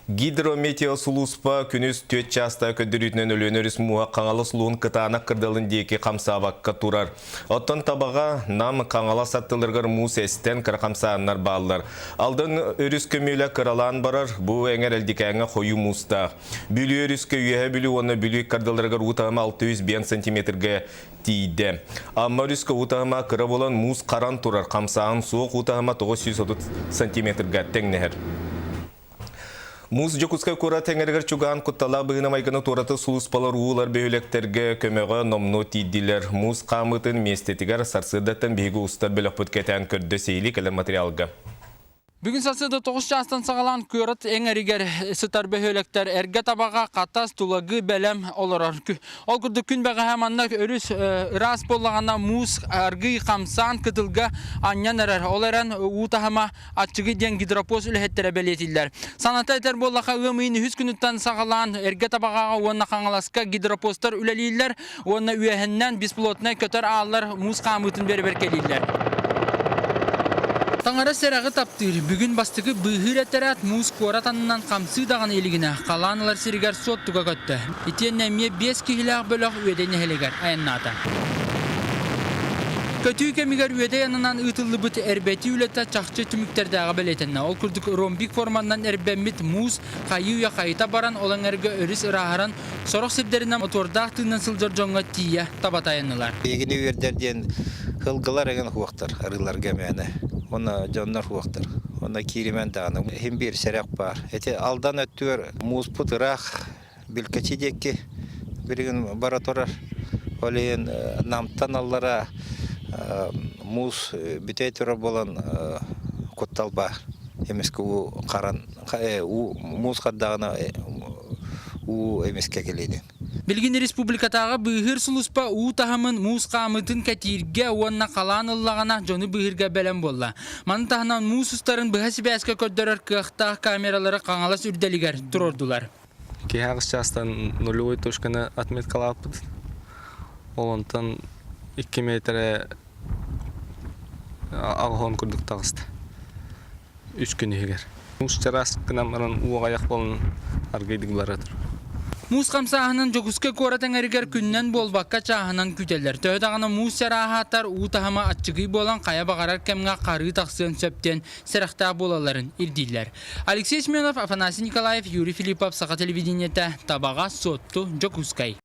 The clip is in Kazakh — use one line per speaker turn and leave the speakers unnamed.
Гидрометеосулуспа күнүс төт часта көддүрүтүнөн өлөнөрүс муа каңалы сулуун кытаана кырдалын дейки камсабакка турар. Оттон табага нам каңала саттылыргар муус эстен кыракамсааннар баалар. Алдын өрүс көмүлө кыралаан барар, бу эңер элдикәңе хою мууста. Бүлү өрүскө үйе бүлү оны бүлү кырдалыргар утама 600 сантиметрге тиде. Amma өрүскө утама кыра болан муус каран турар, камсаан суок утама 930 сантиметрге теңнехер. Муз жокускай кура теңергер чуган куттала быгына майганы тураты сулуспалар уулар бөйлектерге көмөгі номну тиддилер. Муз қамытын местетігер сарсыдаттан бейгі ұстар бөлік бүткетен көрді сейлі кәлі материалға.
Бүгін сасыды 9 жастан сағалан көріт әңәрігер сытар бөхөлектер әрге табаға қатас тулагы бәлем оларар. Ол күрді күн бәға әманна өріс рас болағана муз арғы қамсан кытылға аньян әрер. Оларан ұтағыма атчығы ден гидропоз үліхеттері бәлетілдер. Саната әтер болаға өмейін 100 күніттен сағалан әрге табаға онына қаңыласқа гидропостар үләлейлер. Онына үйәхіннен бесплотына көтер алар муз қамытын бәрі келейлер. Таңара сәрәғы таптыр. Бүгін бастығы бұғыр әтәрәт мұз қоратанынан қамсы даған елігіне қаланылар сірігер соттыға көтті. Етен әмие 5 кехіләқ бөліқ өйдені хелігер айыннады. Көтүй кемігер өйде янынан ұтылы бұт әрбәті үлетті чақчы түміктердіға білетінна. Ол күрдік ромбик формандан әрбәммет мұз қайуя қайта баран олон әргі өріс ұрағыран сорық сепдерінен мотордақ тыңнан сылжыр жоңға тия табатайынылар.
Егіне өрдерден қылғылар әген хуақтар, арылар кәмәні. Оны жоннар хуақтар. Оны киримен тағаны. Хем бір сәрәк бар. Әте алдан өттір мұз пұтырақ білкәчі декке бірігін бара тұрар. Олейін намтан аллара муз бүтей тұрар болан көттал бар. Емескі муз қаддағына емеске келейден.
Белгин республикатағы бұғыр сұлыспа ұтағымын мұз қамытын кәтирге онына қалан ұллағана жоны бұғырға бәлем болла. Маны тағынан мұз ұстарын бұғасы бәске көддірір қықтағы камералары қаңалас үрделігер тұрордылар.
Кейағыз частан нулевой точканы отметкалап бұд. Олонтан 2 метрі ағын күрдік тағысты. 3 күн егер. Мұз жарас қынамырын уағаяқ болын аргейдік баратыр.
Муз қамсағынан жокуске көретін әрігер күннен болбаққа чағынан күтелер. Төөдағына муз сәрағаттар ұтағыма атчығы болан қая бағарар кәмға қары тақсын сөптен сәріқта болаларын ирдейлер. Алексей Сменов, Афанасий Николаев, Юрий Филиппов, Сақа телевидениеті, табаға сотту жокускай.